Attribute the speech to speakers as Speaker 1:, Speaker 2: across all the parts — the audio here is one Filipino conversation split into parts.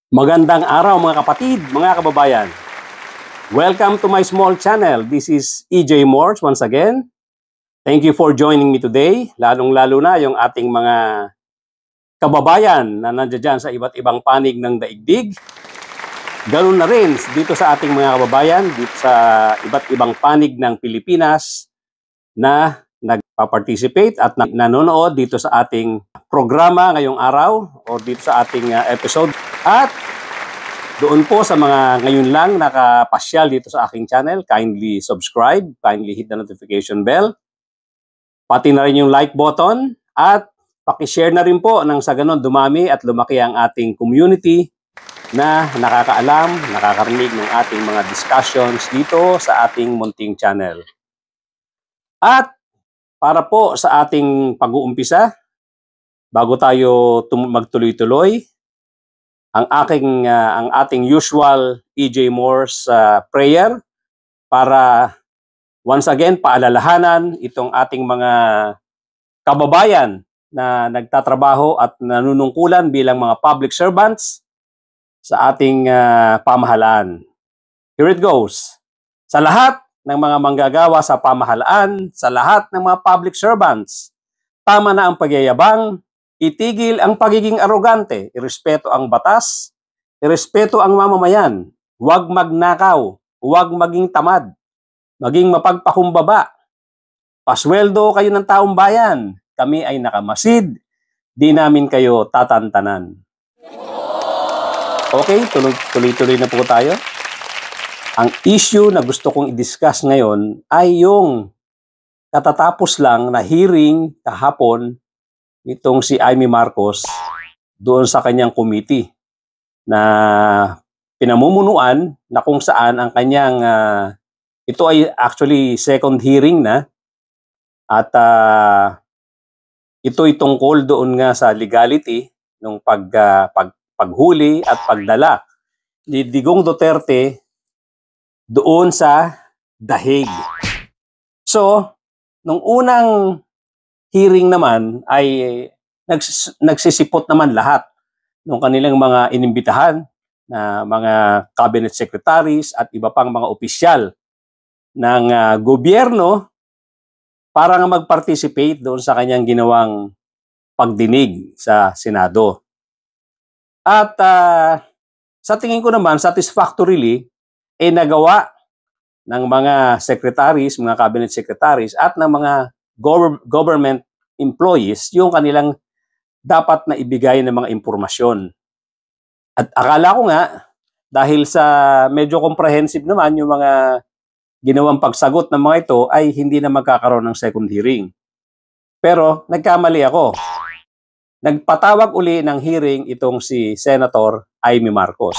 Speaker 1: Magandang araw mga kapatid, mga kababayan. Welcome to my small channel. This is EJ Morse once again. Thank you for joining me today, lalong-lalo na yung ating mga kababayan na nandiyan sa iba't ibang panig ng daigdig. Ganoon na rin dito sa ating mga kababayan, dito sa iba't ibang panig ng Pilipinas na nagpa-participate at nanonood dito sa ating programa ngayong araw o dito sa ating episode. At doon po sa mga ngayon lang nakapasyal dito sa aking channel, kindly subscribe, kindly hit the notification bell. Pati na rin yung like button at paki-share na rin po nang sa ganon dumami at lumaki ang ating community na nakakaalam, nakakarinig ng ating mga discussions dito sa ating munting channel. At para po sa ating pag-uumpisa, bago tayo magtuloy-tuloy, ang ating usual EJ Morse prayer para once again paalalahanan itong ating mga kababayan na nagtatrabaho at nanunungkulan bilang mga public servants sa ating pamahalaan. Here it goes. Sa lahat ng mga manggagawa sa pamahalaan, sa lahat ng mga public servants, tama na ang pagyayabang, itigil ang pagiging arogante, irespeto ang batas, irespeto ang mamamayan, huwag magnakaw, huwag maging tamad, maging mapagpakumbaba. Pasweldo kayo ng taong bayan, kami ay nakamasid, di namin kayo tatantanan. Okay, tuloy-tuloy na po tayo. Ang issue na gusto kong i-discuss ngayon ay yung katatapos lang na hearing kahapon itong si Amy Marcos doon sa kanyang committee na pinamumunuan na kung saan ang kanyang ito ay actually second hearing na at ito ay tungkol doon nga sa legality ng paghuli at pagdala ni Digong Duterte doon sa The Hague. So, nung unang hearing naman ay nagsisipot naman lahat ng kanilang mga inimbitahan na mga cabinet secretaries at iba pang mga opisyal ng gobyerno para nga mag-participate doon sa kanyang ginawang pagdinig sa Senado. At sa tingin ko naman, satisfactorily, nagawa ng mga secretaries, mga cabinet secretaries at ng mga government employees yung kanilang dapat na ibigay ng mga impormasyon. At akala ko nga, dahil sa medyo comprehensive naman yung mga ginawang pagsagot ng mga ito, ay hindi na magkakaroon ng second hearing. Pero nagkamali ako. Nagpatawag uli ng hearing itong si Senator Amy Marcos.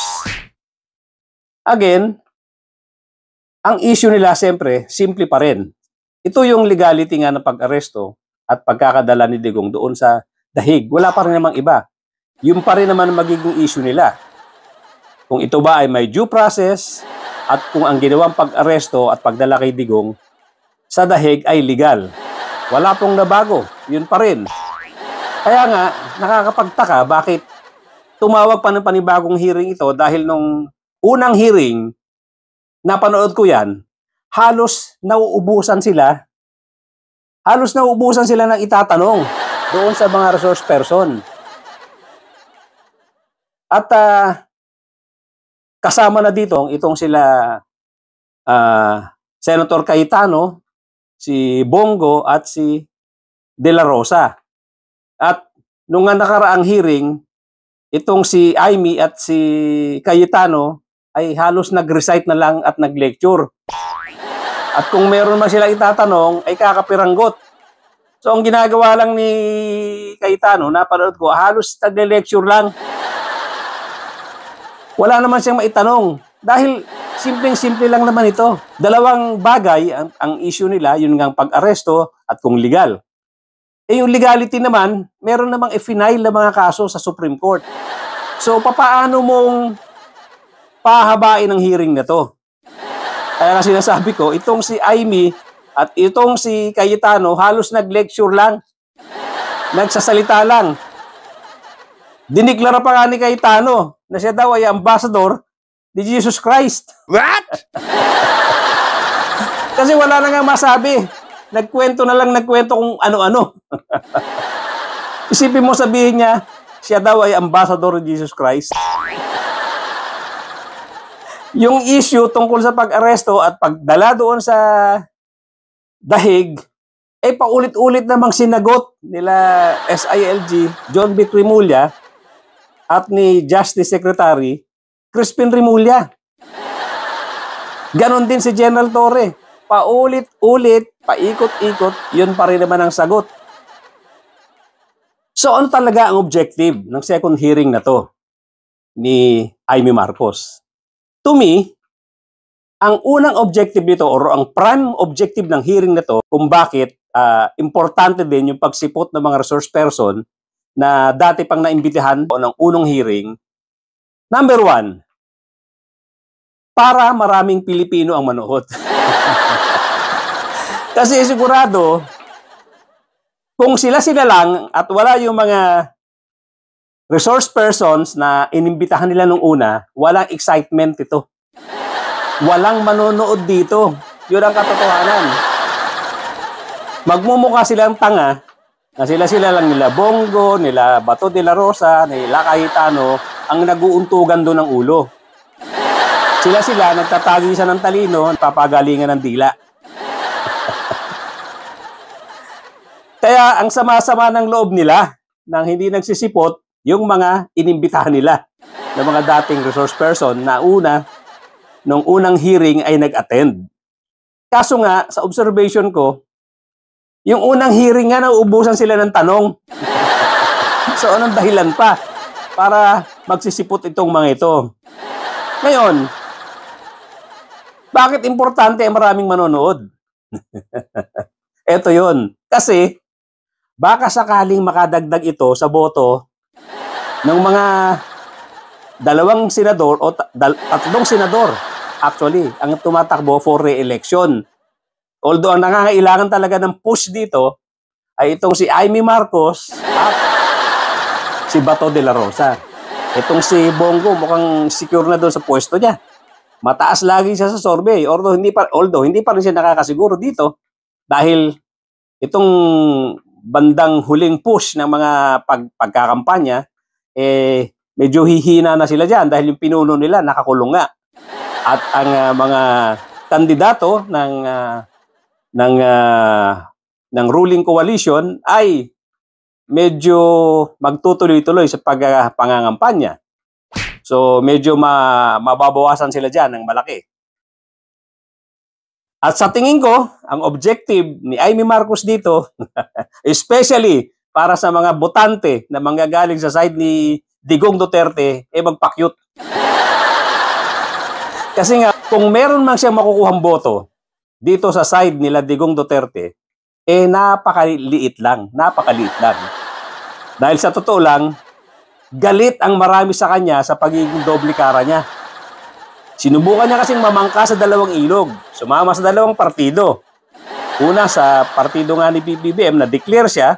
Speaker 1: Again, ang issue nila siyempre, simple pa rin. Ito yung legality nga ng pag-aresto at pagkakadala ni Digong doon sa The Hague. Wala pa rin namang iba. Yung pa rin naman magiging issue nila. Kung ito ba ay may due process at kung ang ginawang pag-aresto at pagdala kay Digong sa The Hague ay legal. Wala pong nabago. Yun pa rin. Kaya nga, nakakapagtaka bakit tumawag pa ng panibagong hearing ito dahil nung unang hearing, napanood ko yan, halos nauubusan sila ng itatanong doon sa mga resource person. At kasama na dito itong sila Senator Cayetano, si Bongo at si De La Rosa. At nung nakaraang hearing, itong si Amy at si Cayetano ay halos nag-recite na lang at nag-lecture. At kung meron man sila itatanong, ay kakapiranggot. So, ang ginagawa lang ni Cayetano, napanood ko, halos nag-lecture lang. Wala naman siyang maitanong. Dahil simpleng-simple lang naman ito. Dalawang bagay ang issue nila, yun nga pag-aresto at kung legal. Yung legality naman, meron namang i-file na mga kaso sa Supreme Court. So, papaano mong pahabain ang hearing na to? Kaya nga sinasabi ko, itong si Amy at itong si Cayetano, halos nag-lecture lang. Nagsasalita lang. Diniklara pa nga ni Cayetano na siya daw ay ambassador ni Jesus Christ.
Speaker 2: What?
Speaker 1: Kasi wala na nga masabi. Nagkwento kung ano-ano. Isipin mo, sabihin niya, siya daw ay ambassador ni Jesus Christ. Yung issue tungkol sa pag-aresto at pagdala doon sa dahig, paulit-ulit namang sinagot nila SILG, John B. Rimulya, at ni Justice Secretary Crispin Rimulya. Ganon din si General Torre. Paulit-ulit, paikot-ikot, yun pa rin naman ang sagot. So ano talaga ang objective ng second hearing na to ni Amy Marcos? To me, ang unang objective nito or ang prime objective ng hearing na to kung bakit importante din yung pagsipot ng mga resource person na dati pang naimbitahan o ng unang hearing. Number one, para maraming Pilipino ang manood. Kasi sigurado, kung sila-sila lang at wala yung mga resource persons na inimbitahan nila nung una, walang excitement ito. Walang manonood dito. Yun ang katotohanan. Magmumukha silang tanga na sila-sila lang nila Bongo, nila Bato de la Rosa, nila Cayetano ang naguuntugan doon ng ulo. Sila-sila nagtatagisan ng talino, papagalingan ng dila. Kaya ang sama-sama ng loob nila nang hindi nagsisipot yung mga inimbitahan nila ng mga dating resource person na nung unang hearing ay nag-attend. Kaso nga, sa observation ko, yung unang hearing nga nauubusan sila ng tanong. So anong dahilan pa para magsisipot itong mga ito? Ngayon, bakit importante ang maraming manonood? Ito yun. Kasi, baka sakaling makadagdag ito sa boto ng mga dalawang senador o tatlong senador actually ang tumatakbo for re-election. Although ang nangangailangan talaga ng push dito ay itong si Amy Marcos at si Bato de la Rosa. Itong si Bongo mukhang secure na doon sa pwesto niya. Mataas lagi siya sa survey although hindi pa rin siya nakakasiguro dito dahil itong bandang huling push ng mga pagkakampanya, medyo hihina na sila dyan dahil yung pinuno nila nakakulong nga. At ang mga kandidato ng ruling coalition ay medyo magtutuloy-tuloy sa pangangampanya. So medyo mababawasan sila dyan ng malaki. At sa tingin ko, ang objective ni Amy Marcos dito, especially para sa mga botante na manggagaling sa side ni Digong Duterte, magpakyut. Kasi nga, kung meron man siyang makukuhang boto dito sa side nila Digong Duterte, napakaliit lang. Dahil sa totoo lang, galit ang marami sa kanya sa pagiging doble kara niya. Sinubukan niya kasing mamangka sa dalawang ilog. Sumama sa dalawang partido. Una sa partido nga ni BBM na declare siya,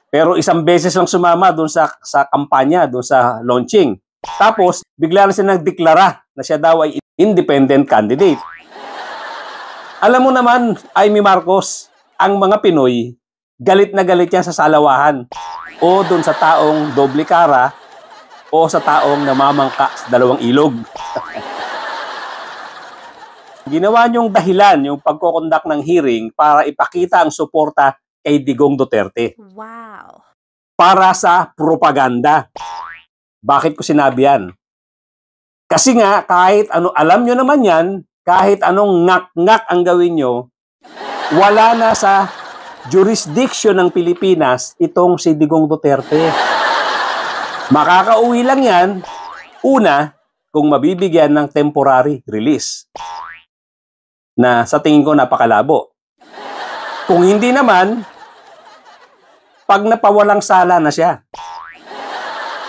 Speaker 1: pero isang beses lang sumama doon sa kampanya, doon sa launching. Tapos, bigla na siya nagdeklara na siya daw ay independent candidate. Alam mo naman, Amy Marcos, ang mga Pinoy, galit na galit yan sa salawahan o doon sa taong doble kara o sa taong namamangka sa dalawang ilog. Ginawa niyong dahilan yung pagkoconduct ng hearing para ipakita ang suporta kay Digong Duterte.
Speaker 3: Wow.
Speaker 1: Para sa propaganda. Bakit ko sinabi yan? Kasi nga, kahit ano, alam nyo naman yan, kahit anong ngak-ngak ang gawin nyo, wala na sa jurisdiction ng Pilipinas itong si Digong Duterte. Makakauwi lang yan, una, kung mabibigyan ng temporary release. Na sa tingin ko napakalabo. Kung hindi naman, pag napawalang sala na siya.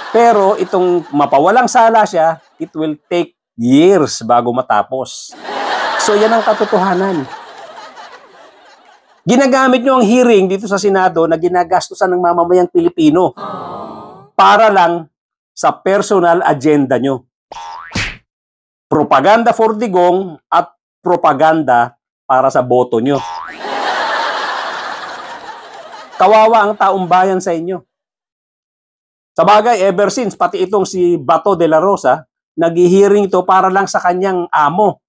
Speaker 1: Pero itong mapawalang sala siya, it will take years bago matapos. So yan ang katotohanan. Ginagamit nyo ang hearing dito sa Senado na ginagastusan ng mamamayang Pilipino para lang sa personal agenda nyo. Propaganda for Digong at propaganda para sa boto nyo. Kawawa ang taong bayan sa inyo. Sa bagay, ever since, pati itong si Bato de la Rosa, nag-hearing ito para lang sa kanyang amo.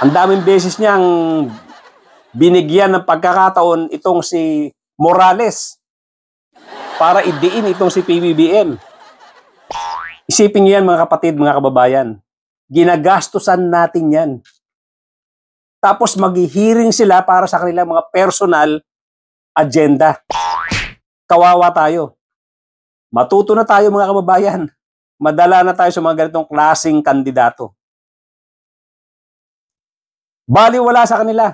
Speaker 1: Ang daming beses niyang binigyan ng pagkakataon itong si Morales para idiin itong si PBBM. Isipin niyo yan, mga kapatid, mga kababayan. Ginagastusan natin yan. Tapos mag-hearing sila para sa kanilang mga personal agenda. Kawawa tayo. Matuto na tayo, mga kababayan. Madala na tayo sa mga ganitong klaseng kandidato. Baliwala sa kanila.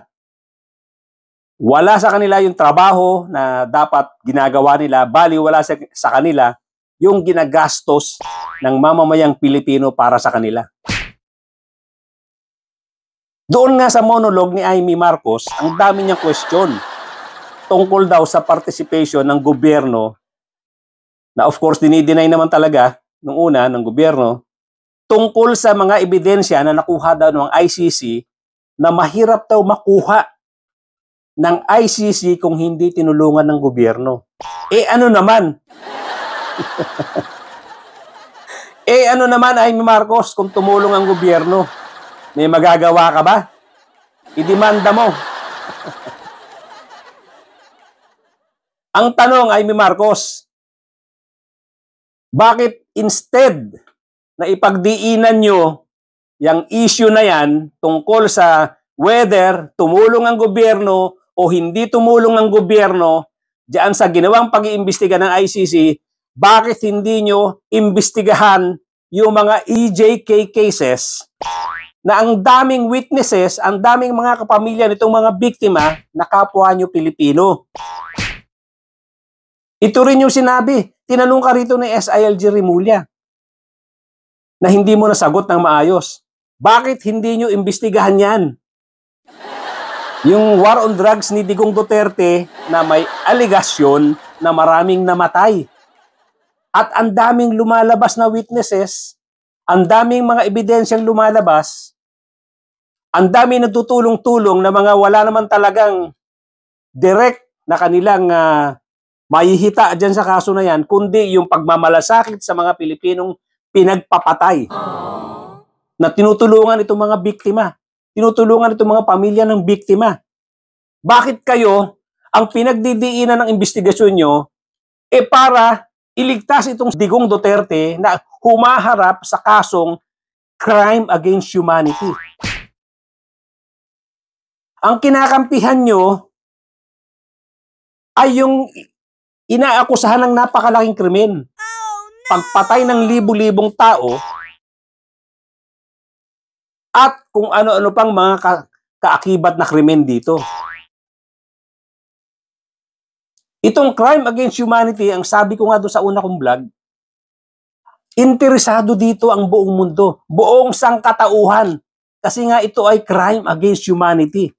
Speaker 1: Wala sa kanila yung trabaho na dapat ginagawa nila. Baliwala sa kanila yung ginagastos ng mamamayang Pilipino para sa kanila. Doon nga sa monologue ni Amy Marcos, ang dami niyang question tungkol daw sa participation ng gobyerno, na of course dinideny naman talaga nung una ng gobyerno, tungkol sa mga ebidensya na nakuha daw ng ICC na mahirap daw makuha ng ICC kung hindi tinulungan ng gobyerno. Ano naman? Ano naman, Amy Marcos, kung tumulong ang gobyerno? May magagawa ka ba? Idemanda mo. Ang tanong, Amy Marcos, bakit instead na ipagdiinan nyo yung issue na yan tungkol sa whether tumulong ang gobyerno o hindi tumulong ang gobyerno diyan sa ginawang pag-iimbestiga ng ICC, bakit hindi nyo imbestigahan yung mga EJK cases na ang daming witnesses, ang daming mga kapamilya nitong mga biktima na kapwa nyo Pilipino? Ito rin yung sinabi. Tinanong ka rito ni SILG Rimulya na hindi mo nasagot ng maayos. Bakit hindi nyo imbestigahan yan? Yung war on drugs ni Digong Duterte na may aligasyon na maraming namatay. At ang daming lumalabas na witnesses, ang daming mga ebidensyang lumalabas, ang daming nagtutulong-tulong na mga wala naman talagang direct na kanilang mahihita dyan sa kaso na yan, kundi yung pagmamalasakit sa mga Pilipinong pinagpapatay. Na tinutulungan itong mga biktima. Tinutulungan itong mga pamilya ng biktima. Bakit kayo, ang pinagdidiinan ng investigasyon nyo, para iligtas itong Digong Duterte na humaharap sa kasong crime against humanity? Ang kinakampihan nyo ay yung inaakusahan ng napakalaking krimen. Pagpatay ng libu-libong tao at kung ano-ano pang mga kaakibat na krimen dito. Itong crime against humanity, ang sabi ko nga doon sa una kong vlog, interesado dito ang buong mundo, buong sangkatauhan. Kasi nga ito ay crime against humanity.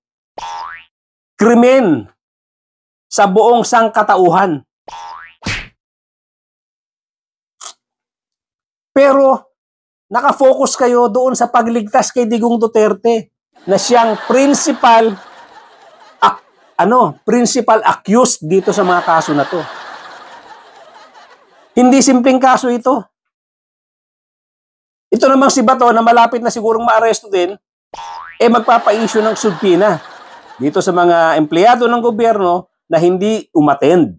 Speaker 1: Krimen sa buong sangkatauhan. Pero nakafocus kayo doon sa pagligtas kay Digong Duterte na siyang principal accused dito sa mga kaso na to. Hindi simpleng kaso ito. Ito namang si Bato na malapit na sigurong maaresto din, magpapa-issue ng subpoena dito sa mga empleyado ng gobyerno na hindi umattend.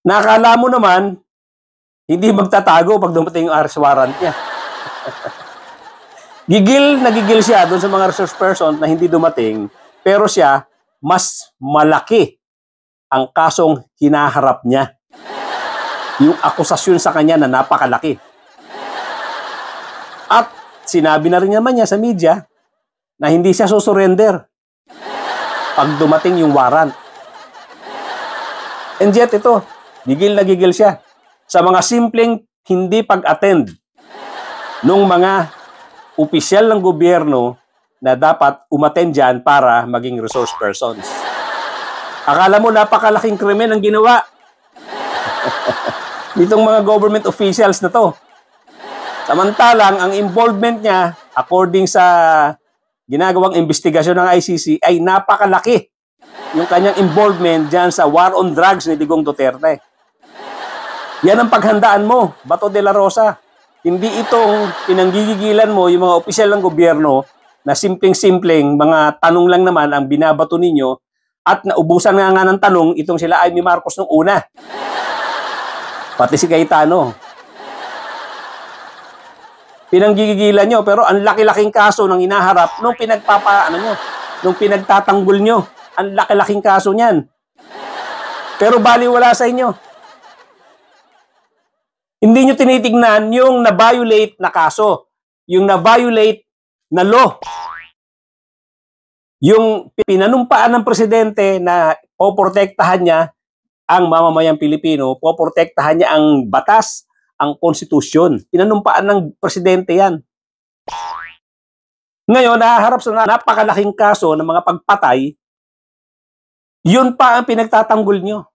Speaker 1: Nakala mo naman, hindi magtatago pag dumating yung arrest warrant niya. Gigil siya doon sa mga resource person na hindi dumating, pero siya, mas malaki ang kasong hinaharap niya. Yung akusasyon sa kanya na napakalaki. At sinabi na rin naman niya sa media na hindi siya susurrender pag dumating yung warrant. And yet ito, gigil na gigil siya sa mga simpleng hindi pag-attend ng mga opisyal ng gobyerno na dapat umattend dyan para maging resource persons. Akala mo napakalaking krimen ang ginawa. Nitong mga government officials na to. Samantalang, ang involvement niya, according sa ginagawang investigasyon ng ICC, ay napakalaki. Yung kanyang involvement dyan sa war on drugs ni Digong Duterte. Yan ang paghandaan mo, Bato de la Rosa. Hindi itong pinanggigigilan mo yung mga opisyal ng gobyerno na simpleng-simpleng mga tanong lang naman ang binabato ninyo at naubusan nga ng tanong itong sila Amy Marcos nung una. Pati si Cayetano. Pinanggigilan nyo, pero ang laki-laking kaso ng inaharap nung nung pinagtatanggol nyo. Ang laki-laking kaso niyan. Pero baliwala sa inyo. Hindi nyo tinitignan yung na-violate na kaso. Yung na-violate na law. Yung pinanumpaan ng presidente na poprotektahan niya ang mamamayang Pilipino, poprotektahan niya ang batas, ang konstitusyon. Pinanumpaan ng presidente yan. Ngayon, nahaharap sa napakalaking kaso ng mga pagpatay, yun pa ang pinagtatanggol nyo.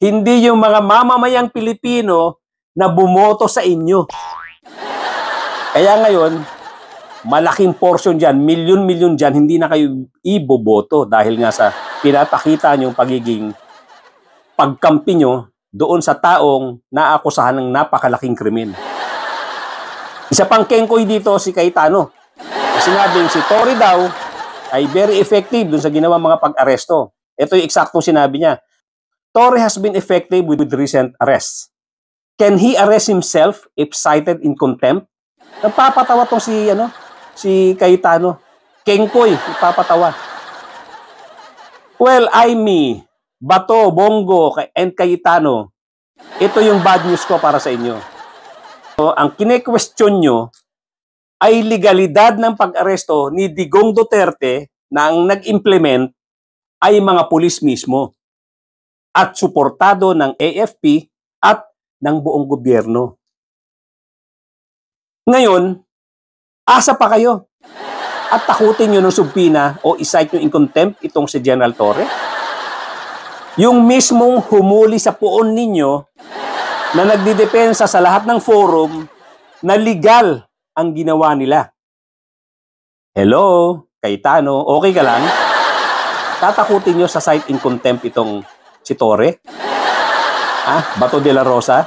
Speaker 1: Hindi yung mga mamamayang Pilipino na bumoto sa inyo. Kaya ngayon, malaking portion dyan, milyon-milyon dyan, hindi na kayo iboboto dahil nga sa pinapakita nyo pagiging pagkampi nyo doon sa taong naakusahan ng napakalaking krimen. Isa pang kengkoy dito si Cayetano. Sinabing si Tory daw ay very effective doon sa ginawa mga pag-aresto. Ito yung eksaktong sinabi niya. Tory has been effective with recent arrests. Can he arrest himself if cited in contempt? Nagpapatawa tong si Cayetano. Kengkoy, nagpapatawa. Well, Amy, Bato, Bongo, and Cayetano, ito yung bad news ko para sa inyo. So, ang kine-question nyo ay legalidad ng pag-aresto ni Digong Duterte na ang nag-implement ay mga pulis mismo at suportado ng AFP at ng buong gobyerno. Ngayon, asa pa kayo? At takutin nyo ng subpina o isight nyo in contempt itong si General Torre? Yung mismong humuli sa puon ninyo na nagdidepensa sa lahat ng forum na legal ang ginawa nila. Hello, Cayetano, okay ka lang? Tatakutin nyo sa cite in contempt itong si Torre? Bato de la Rosa?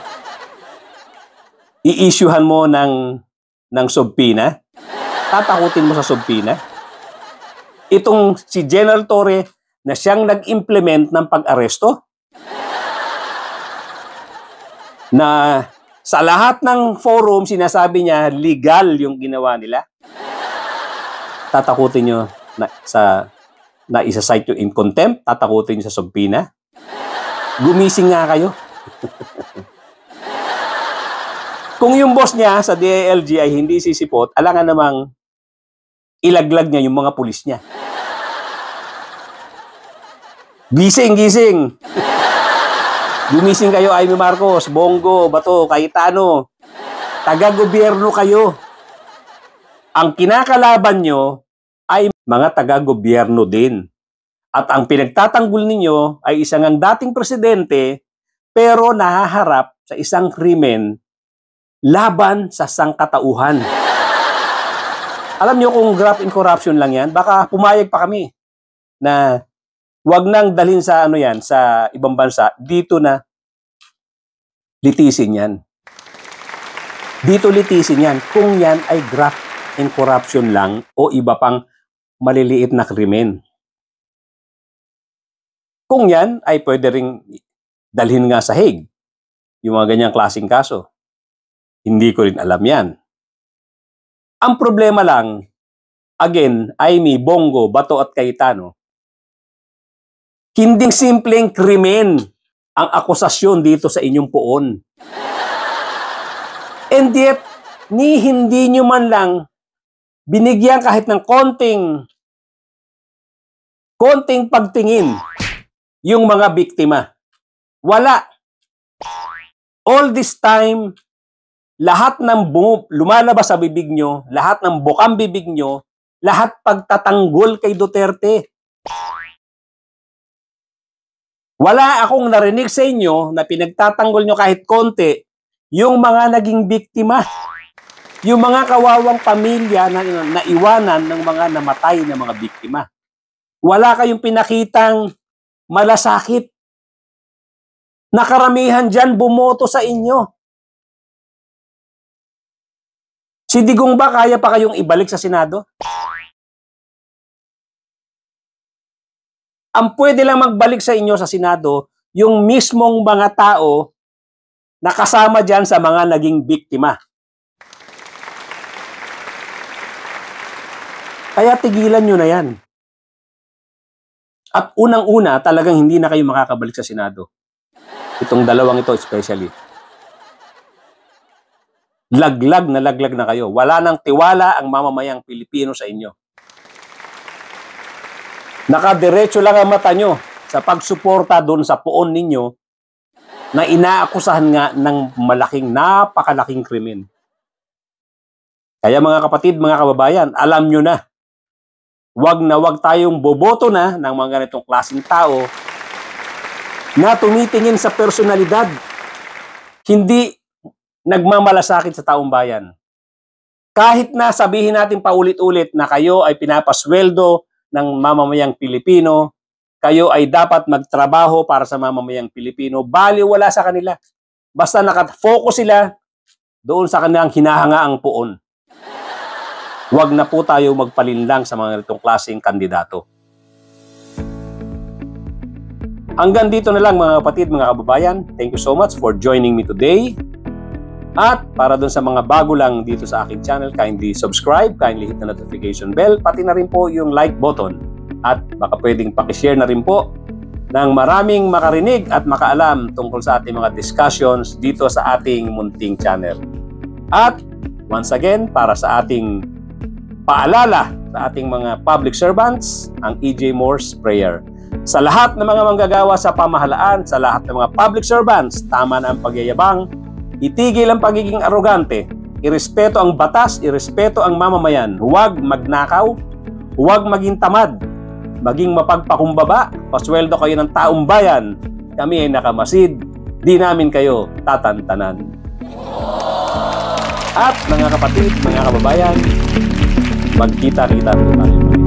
Speaker 1: I-issuehan mo ng subpina? Tatakutin mo sa subpina? Itong si General Torre na siyang nag-implement ng pag-aresto? Na sa lahat ng forum, sinasabi niya, legal yung ginawa nila? Tatakutin nyo na isa-cite nyo in contempt? Tatakutin nyo sa subpina? Gumising nga kayo. Kung yung boss niya sa DILG ay hindi sisipot, alangan namang ilaglag niya yung mga pulis niya. Gising, gising! Gumising kayo, Amy Marcos, Bongo, Bato, Cayetano. Taga-gobyerno kayo. Ang kinakalaban nyo ay mga taga-gobyerno din. At ang pinagtatanggol ninyo ay isang ang dating presidente pero nahaharap sa isang krimen laban sa sangkatauhan. Alam nyo kung graft in corruption lang yan, baka pumayag pa kami na wag nang dalhin sa sa ibang bansa, dito na litisin yan. Dito litisin yan kung yan ay graft in corruption lang o iba pang maliliit na krimen. Kung yan ay pwede ring dalhin nga sa Hague, yung mga ganyang klaseng kaso. Hindi ko rin alam yan. Ang problema lang, again, Amy, Bongo, Bato at Cayetano, hindi simpleng krimen ang akusasyon dito sa inyong poon. And yet, hindi nyo man lang binigyan kahit ng konting pagtingin yung mga biktima. Wala. All this time, lahat ng lumalabas sa bibig nyo, lahat ng bukang bibig nyo, lahat pagtatanggol kay Duterte. Wala akong narinig sa inyo na pinagtatanggol nyo kahit konti yung mga naging biktima. Yung mga kawawang pamilya na naiwanan ng mga namatay na mga biktima. Wala kayong pinakitang malasakit. Nakaramihan dyan bumoto sa inyo. Si Digong ba kaya pa kayong ibalik sa Senado? Ang pwede lang magbalik sa inyo sa Senado, yung mismong mga tao na kasama dyan sa mga naging biktima. Kaya tigilan nyo na yan. At unang-una, talagang hindi na kayo makakabalik sa Senado. Itong dalawang ito especially. Laglag na kayo. Wala nang tiwala ang mamamayang Pilipino sa inyo. Nakadiretso lang ang mata nyo sa pagsuporta doon sa poon ninyo na inaakusahan nga ng napakalaking krimen. Kaya mga kapatid, mga kababayan, alam nyo na, wag tayong boboto na ng mga ganitong klaseng tao na tumitingin sa personalidad, hindi nagmamalasakit sa taong bayan. Kahit na sabihin natin paulit-ulit na kayo ay pinapasweldo ng mamamayang Pilipino, kayo ay dapat magtrabaho para sa mamamayang Pilipino, baliwala sa kanila. Basta nakafocus sila doon sa kanilang hinahangaang poon. Huwag na po tayo magpalinlang sa mga ganitong klaseng kandidato. Hanggang dito na lang mga kapatid, mga kababayan. Thank you so much for joining me today. At para dun sa mga bago lang dito sa aking channel, kindly subscribe, kindly hit the notification bell, pati na rin po yung like button. At baka pwedeng pakishare na rin po ng maraming makarinig at makaalam tungkol sa ating mga discussions dito sa ating munting channel. At once again, para sa ating paalala sa ating mga public servants, ang E.J. Moore's Prayer. Sa lahat ng mga manggagawa sa pamahalaan, sa lahat ng mga public servants, tama na ang pagyayabang, itigil ang pagiging arogante, irespeto ang batas, irespeto ang mamamayan, huwag magnakaw, huwag maging tamad, maging mapagpakumbaba, pasweldo kayo ng taong bayan, kami ay nakamasid, di namin kayo tatantanan. At mga kapatid, mga kababayan, magkita-kita tayo.